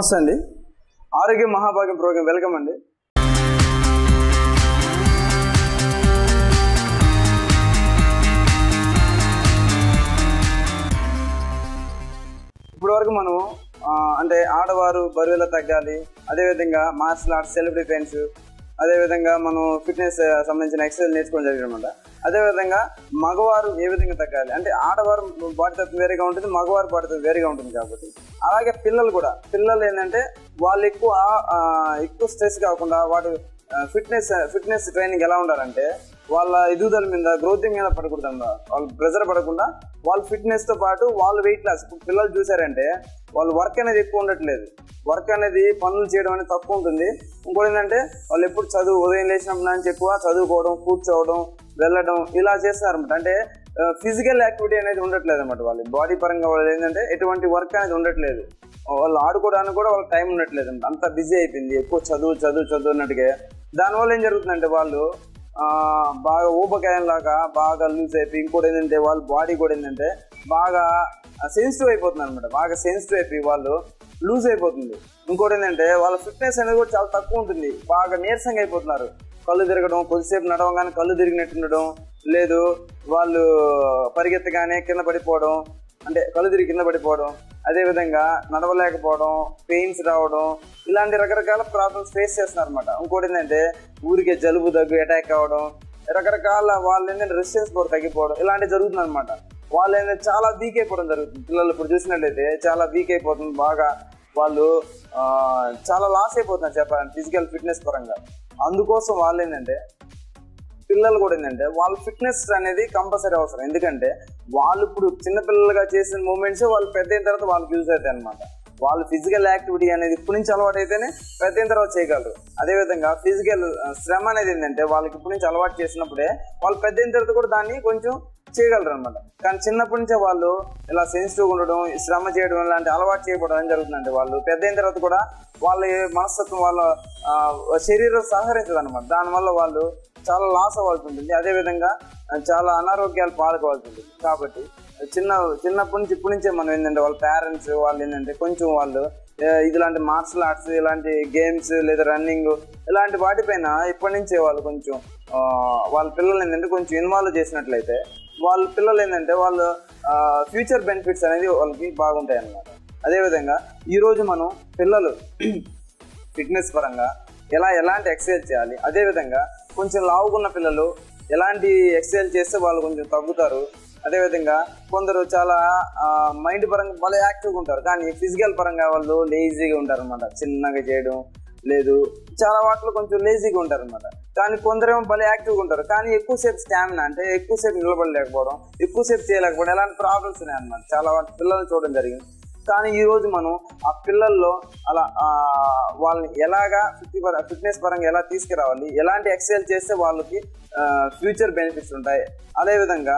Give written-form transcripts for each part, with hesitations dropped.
నమస్తే అండి. ఆరోగ్య మహాభాగ్యం ప్రోగ్రాం వెల్కమ్ అండి. ఇప్పటి వరకు మనం అంటే ఆడవారు బరువులో తగ్గాలి, అదేవిధంగా మార్షల్ ఆర్ట్స్, సెల్ఫ్ డిఫెన్స్, అదేవిధంగా మనం ఫిట్నెస్ సంబంధించిన ఎక్సర్సైజ్ నేర్చుకోవడం జరిగిందన్నమాట. అదేవిధంగా మగవారు ఏ విధంగా తగ్గాలి అంటే ఆడవారు బాడీ తత్వం వేరేగా ఉంటుంది, మగవారు బాడీ తత్వం వేరేగా ఉంటుంది. కాబట్టి అలాగే పిల్లలు ఏంటంటే వాళ్ళు ఎక్కువ స్ట్రెస్ కాకుండా వాడు ఫిట్నెస్ ట్రైనింగ్ ఎలా ఉండాలంటే వాళ్ళ ఎదుగుదల మీద గ్రోతింగ్ మీద పడకూడదు అన్నమాట. వాళ్ళు ప్రెజర్ పడకుండా వాళ్ళ ఫిట్నెస్ తో పాటు వాళ్ళు వెయిట్ లాస్. పిల్లలు చూసారంటే వాళ్ళు వర్క్ అనేది ఎక్కువ ఉండట్లేదు, వర్క్ అనేది పనులు చేయడం అనేది తక్కువ ఉంటుంది. ఇంకోటి ఏంటంటే వాళ్ళు ఎప్పుడు ఉదయం లేచినప్పుడు నుంచి ఎక్కువ చదువుకోవడం, కూర్చోవడం, వెళ్ళడం ఇలా చేస్తున్నారు అనమాట. అంటే ఫిజికల్ యాక్టివిటీ అనేది ఉండట్లేదు అనమాట. వాళ్ళ బాడీ పరంగా వాళ్ళు ఏంటంటే ఎటువంటి వర్క్ అనేది ఉండట్లేదు. వాళ్ళు ఆడుకోవడానికి కూడా వాళ్ళకి టైం ఉండట్లేదు అనమాట. అంత బిజీ అయిపోయింది, ఎక్కువ చదువు అన్నట్టుగా. దానివల్ల ఏం జరుగుతుందంటే వాళ్ళు బాగా ఊబకాయం లాగా బాగా లూజ్ అయిపోయి, ఇంకోటి ఏంటంటే వాళ్ళ బాడీ కూడా ఏంటంటే బాగా సెన్సిటివ్ అయిపోతుంది అనమాట. బాగా సెన్సిటివ్ అయిపోయి వాళ్ళు లూజ్ అయిపోతుంది. ఇంకోటి ఏంటంటే వాళ్ళ ఫిట్నెస్ అనేది కూడా చాలా తక్కువ ఉంటుంది, బాగా నీరసంగా అయిపోతున్నారు. కళ్ళు తిరగడం, కొద్దిసేపు నడవగానే కళ్ళు తిరిగినట్టు ఉండడం, లేదు వాళ్ళు పరిగెత్తగానే కింద పడిపోవడం, అంటే కళ్ళు తిరిగి కింద పడిపోవడం, అదేవిధంగా నడవలేకపోవడం, పెయిన్స్ రావడం, ఇలాంటి రకరకాల ప్రాబ్లమ్స్ ఫేస్ చేస్తున్నారు అనమాట. ఇంకోటి ఏంటంటే ఊరికే జలుబు దగ్గు అటాక్ అవ్వడం, రకరకాల వాళ్ళు ఏంటంటే రెసిస్టెన్స్ పవర్ తగ్గిపోవడం, ఇలాంటివి జరుగుతుంది అనమాట. వాళ్ళు ఏంటంటే చాలా వీక్ అయిపోవడం జరుగుతుంది. పిల్లలు ఇప్పుడు చూసినట్లయితే చాలా వీక్ అయిపోతుంది, బాగా వాళ్ళు చాలా లాస్ అయిపోతున్నారు చెప్పాలంటే ఫిజికల్ ఫిట్నెస్ పరంగా. అందుకోసం వాళ్ళు ఏంటంటే పిల్లలు కూడా ఏంటంటే వాళ్ళ ఫిట్నెస్ అనేది కంపల్సరీ అవసరం. ఎందుకంటే వాళ్ళు ఇప్పుడు చిన్నపిల్లలుగా చేసిన మూమెంట్స్ వాళ్ళు పెద్ద అయిన తర్వాత వాళ్ళకి యూజ్ అవుతాయి అనమాట. వాళ్ళు ఫిజికల్ యాక్టివిటీ అనేది ఇప్పటి నుంచి అలవాటు అయితేనే పెద్ద అయిన తర్వాత చేయగలరు. అదేవిధంగా ఫిజికల్ శ్రమ అనేది ఏంటంటే వాళ్ళకి ఇప్పటి నుంచి అలవాటు చేసినప్పుడే వాళ్ళు పెద్ద అయిన తర్వాత కూడా దాన్ని కొంచెం చేయగలరు అనమాట. కానీ చిన్నప్పటి నుంచే వాళ్ళు ఇలా సెన్సిటివ్గా ఉండడం, శ్రమ చేయడం ఇలాంటి అలవాటు చేయబడడం ఏం జరుగుతుందంటే వాళ్ళు పెద్ద అయిన తర్వాత కూడా వాళ్ళ మనస్తత్వం, వాళ్ళ శరీరం సహకరించదు అనమాట. దానివల్ల వాళ్ళు చాలా లాస్ అవ్వాల్సి ఉంటుంది, అదేవిధంగా చాలా అనారోగ్యాలు పాల్గొవాల్సి ఉంటుంది. కాబట్టి చిన్నప్పటి నుంచి ఇప్పటి నుంచే మనం ఏంటంటే వాళ్ళ పేరెంట్స్ వాళ్ళు ఏంటంటే కొంచెం వాళ్ళు ఇలాంటి మార్షల్ ఆర్ట్స్, ఇలాంటి గేమ్స్ లేదా రన్నింగ్ ఇలాంటి వాటిపైన ఇప్పటి నుంచే వాళ్ళు కొంచెం వాళ్ళ పిల్లలు ఏంటంటే కొంచెం ఇన్వాల్వ్ చేసినట్లయితే వాళ్ళ పిల్లలు ఏంటంటే వాళ్ళు ఫ్యూచర్ బెనిఫిట్స్ అనేది వాళ్ళకి బాగుంటాయి అన్నమాట. అదేవిధంగా ఈరోజు మనం పిల్లలు ఫిట్నెస్ పరంగా ఎలాంటి ఎక్సర్సైజ్ చేయాలి, అదేవిధంగా కొంచెం లావుకున్న పిల్లలు ఎలాంటి ఎక్సర్సైజ్ చేస్తే వాళ్ళు కొంచెం తగ్గుతారు, అదేవిధంగా కొందరు చాలా మైండ్ పరంగా వాళ్ళు యాక్టివ్గా ఉంటారు కానీ ఫిజికల్ పరంగా వాళ్ళు లేజీగా ఉంటారు అనమాట. చిన్నగా చేయడం లేదు, చాలా వాటిలో కొంచెం లేజీగా ఉంటారు అనమాట. కానీ కొందరేమో భలే యాక్టివ్గా ఉంటారు కానీ ఎక్కువసేపు స్టామినా అంటే ఎక్కువసేపు నిలబడలేకపోవడం, ఎక్కువసేపు చేయలేకపోవడం, ఇలాంటి ప్రాబ్లమ్స్ ఉన్నాయన్నమాట. చాలా వాటి పిల్లల్ని చూడడం జరిగింది. కానీ ఈరోజు మనం ఆ పిల్లల్లో అలా వాళ్ళని ఎలాగా ఫిట్నెస్ పరంగా ఎలా తీసుకురావాలి, ఎలాంటి ఎక్సర్సైజ్ చేస్తే వాళ్ళకి ఫ్యూచర్ బెనిఫిట్స్ ఉంటాయి, అదేవిధంగా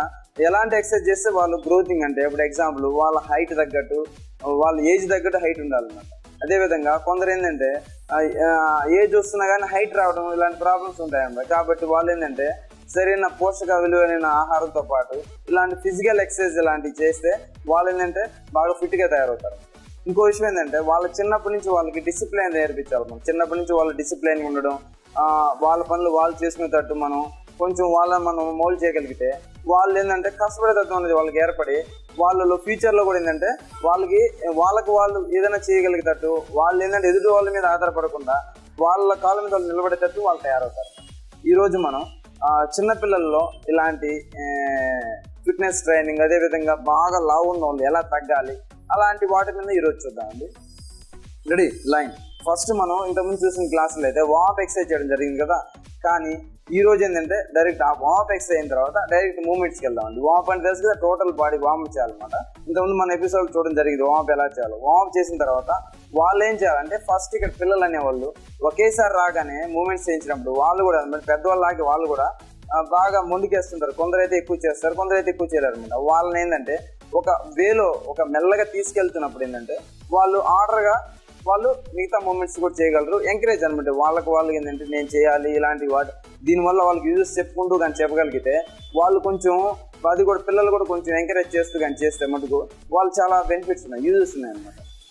ఎలాంటి ఎక్సర్సైజ్ చేస్తే వాళ్ళు గ్రోతింగ్ అంటే ఇప్పుడు ఎగ్జాంపుల్ వాళ్ళ హైట్ తగ్గట్టు, వాళ్ళ ఏజ్ తగ్గట్టు హైట్ ఉండాలన్నమాట. అదేవిధంగా కొందరు ఏంటంటే ఏజ్ వస్తున్నా కానీ హైట్ రావడం ఇలాంటి ప్రాబ్లమ్స్ ఉంటాయన్నమాట. కాబట్టి వాళ్ళు ఏంటంటే సరైన పోషక విలువైన ఆహారంతో పాటు ఇలాంటి ఫిజికల్ ఎక్సర్సైజ్ ఇలాంటివి చేస్తే వాళ్ళు ఏంటంటే బాగా ఫిట్గా తయారవుతారు. ఇంకో విషయం ఏంటంటే వాళ్ళ చిన్నప్పటి నుంచి వాళ్ళకి డిసిప్లైన్ నేర్పించాలి. మనం చిన్నప్పటి నుంచి వాళ్ళ డిసిప్లైన్ ఉండడం, వాళ్ళ పనులు వాళ్ళు చేసుకునేటట్టు మనం కొంచెం మనం మోల్డ్ చేయగలిగితే వాళ్ళు ఏంటంటే కష్టపడే తత్వం అనేది వాళ్ళకి ఏర్పడి వాళ్ళలో ఫ్యూచర్లో కూడా ఏంటంటే వాళ్ళకి వాళ్ళు ఏదైనా చేయగలిగేటట్టు, వాళ్ళు ఏంటంటే ఎదుటి వాళ్ళ మీద ఆధారపడకుండా వాళ్ళ కాళ్ళ మీద వాళ్ళు నిలబడేటట్టు వాళ్ళు తయారవుతారు. ఈరోజు మనం చిన్నపిల్లల్లో ఇలాంటి ఫిట్నెస్ ట్రైనింగ్, అదేవిధంగా బాగా లావు ఉన్న వాళ్ళు ఎలా తగ్గాలి అలాంటి వాటి మీద ఈరోజు చూద్దామండి. Ready line. ఫస్ట్ మనం ఇంతకుముందు చూసిన క్లాసులో అయితే వార్మ్ ఎక్సర్సైజ్ చేయడం జరిగింది కదా. కానీ ఈ రోజు ఏంటంటే డైరెక్ట్ ఆ వార్మ్ ఎక్సర్సైజ్ అయిన తర్వాత డైరెక్ట్ మూమెంట్స్కి వెళ్దామండి. వార్మ్ అంటే తెలుసు కదా, టోటల్ బాడీ వార్మ్ చేయాలన్నమాట. ఇంతకుముందు మన ఎపిసోడ్ చూడడం జరిగింది వార్మ్ ఎలా చేయాలో. వార్మ్ చేసిన తర్వాత వాళ్ళు ఏం చేయాలంటే ఫస్ట్ ఇక్కడ పిల్లలు అనేవాళ్ళు ఒకేసారి రాగానే మూమెంట్స్ చేయించినప్పుడు వాళ్ళు కూడా పెద్దవాళ్ళకి వాళ్ళు కూడా బాగా ముందుకేస్తుంటారు. కొందరైతే ఎక్కువ చేస్తారు, కొందరైతే ఎక్కువ చేయలేరు అనమాట. వాళ్ళని ఏంటంటే ఒక వేలో ఒక మెల్లగా తీసుకెళ్తున్నప్పుడు ఏంటంటే వాళ్ళు ఆర్డర్గా వాళ్ళు మిగతా మూమెంట్స్ కూడా చేయగలరు. ఎంకరేజ్ అనమాట వాళ్ళకి ఏంటంటే నేను చేయాలి ఇలాంటి వాటి దీనివల్ల వాళ్ళకి యూజెస్ చెప్పుకుంటూ కానీ చెప్పగలిగితే వాళ్ళు కొంచెం అది కూడా పిల్లలు కూడా కొంచెం ఎంకరేజ్ చేస్తూ కానీ చేస్తే మటుకు వాళ్ళు చాలా బెనిఫిట్స్ ఉన్నాయి, యూజెస్ ఉన్నాయి అనమాట.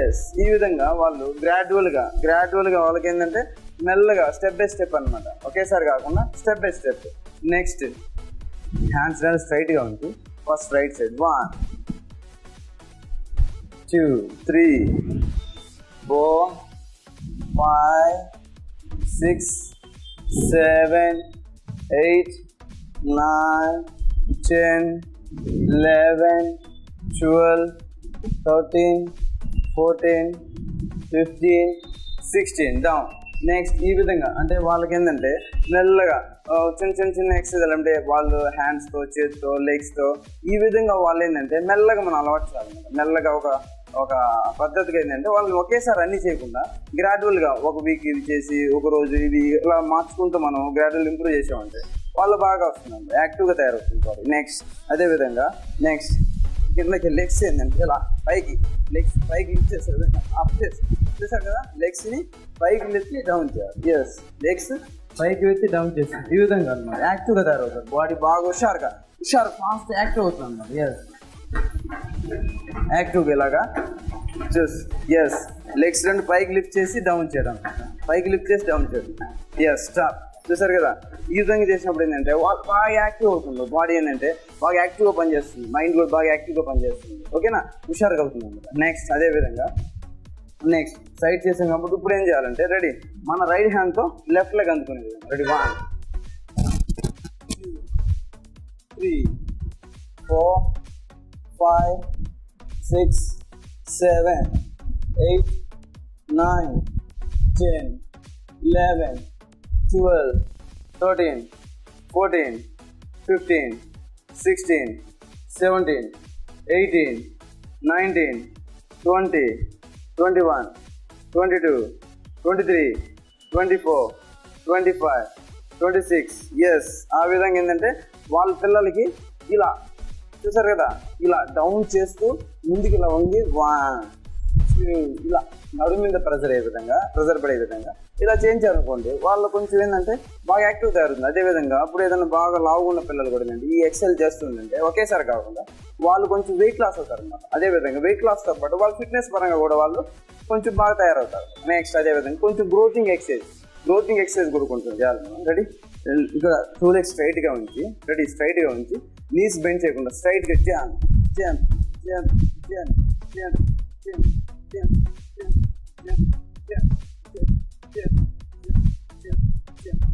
ఎస్, ఈ విధంగా వాళ్ళు గ్రాడ్యువల్గా వాళ్ళకి ఏంటంటే మెల్లగా స్టెప్ బై స్టెప్ అనమాట, ఒకేసారి కాకుండా step by step. Next hands రెండు స్ట్రైట్గా ఉంది. First right side 1 2 3 4 5 6 7 8 9 10 11 12 13 14 15 16 down. Next ఈ విధంగా అంటే వాళ్ళకి ఏంటంటే మెల్లగా చిన్న ఎక్సర్సైజ్ అంటే వాళ్ళు హ్యాండ్స్తో, చేతితో, లెగ్స్తో ఈ విధంగా వాళ్ళు ఏంటంటే మెల్లగా మనం అలవాటు చేయాలన్నమాట. మెల్లగా ఒక పద్ధతిగా ఏంటంటే వాళ్ళని ఒకేసారి అన్ని చేయకుండా గ్రాడ్యువల్గా ఒక వీక్ ఇది చేసి ఒక రోజు ఇది ఇలా మార్చుకుంటూ మనం గ్రాడ్యువల్ ఇంప్రూవ్ చేసామంటే వాళ్ళు బాగా వస్తుందండి, యాక్టివ్గా తయారవుతుంది. నెక్స్ట్ అదేవిధంగా నెక్స్ట్ కిందకి లెగ్స్ ఏంటంటే ఇలా లెగ్స్ పైకి లిఫ్ట్ చేస్తారు, అప్ చేస్తారు కదా, లెగ్స్ని పైకి ఎత్తి డౌన్ చేయాలి. ఎస్, లెగ్స్ పైకి ఎత్తి డౌన్ చేస్తారు. ఈ విధంగా అనమాట యాక్టివ్గా తయారవుతారు, బాడీ బాగా హుషారు ఫాస్ట్ యాక్టివ్ అవుతుంది అనమాట. ఎస్, యాక్టివ్గా ఇలాగా చూసి ఎస్ లెగ్స్ రెండు పైకి లిఫ్ట్ చేసి డౌన్ చేయడం, పైకి లిఫ్ట్ చేసి డౌన్ చేయడం. Yes, stop. చూసారు కదా, ఈ విధంగా చేసినప్పుడు ఏంటంటే బాగా యాక్టివ్ అవుతుంది, బాడీ ఏంటంటే బాగా యాక్టివ్గా పనిచేస్తుంది, మైండ్ కూడా బాగా యాక్టివ్గా పనిచేస్తుంది. ఓకేనా, హుషారుగా అవుతుంది అనమాట. నెక్స్ట్ అదేవిధంగా నెక్స్ట్ సైడ్ చేసాం కాబట్టి ఇప్పుడు ఏం చేయాలంటే రెడీ మన రైట్ హ్యాండ్తో లెఫ్ట్ లెగ్ అందుకునేది. రెడీ 1 2 3 4 5 6 7 8 9 10 11 12 13 14 15 16 17 18 19 20 21 22 23 24 25 26. ఎస్, ఆ విధంగా ఏంటంటే వాళ్ళ పిల్లలకి ఇలా చూసారు కదా, ఇలా డౌన్ చేస్తూ ముందుకు ఇలా వంగి ఇలా నడుము మీద ప్రెజర్ పడే విధంగా ఇలా చేయించారనుకోండి, వాళ్ళు కొంచెం ఏంటంటే బాగా యాక్టివ్ తయారుంది. అదేవిధంగా అప్పుడు ఏదైనా బాగా లావుగా ఉన్న పిల్లలు కూడా ఏంటంటే ఈ ఎక్సర్సైజ్ చేస్తుందంటే ఒకేసారి కాకుండా వాళ్ళు కొంచెం వెయిట్ లాస్ అవుతారు అన్నమాట. అదేవిధంగా వెయిట్ లాస్తో పాటు వాళ్ళ ఫిట్నెస్ పరంగా కూడా వాళ్ళు కొంచెం బాగా తయారవుతారు. నెక్స్ట్ అదేవిధంగా కొంచెం గ్రోతింగ్ ఎక్సర్సైజ్ కూడా కొంచెం చేయాలి మనం. రెడీ, ఇక్కడ 2 legs స్ట్రైట్గా ఉంచి స్ట్రైట్గా ఉంచి నీస్ బెండ్ చేయకుండా స్ట్రైట్గా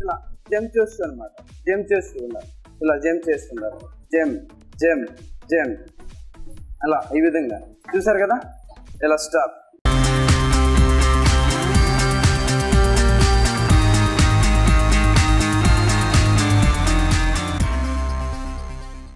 ఇలా జంప్ చేస్తూ అనమాట, జంప్ చేస్తూ ఉన్నారు, ఇలా జంప్ చేస్తున్నారు, జంప్ అలా ఈ విధంగా చూసారు కదా. ఇలా స్టాప్.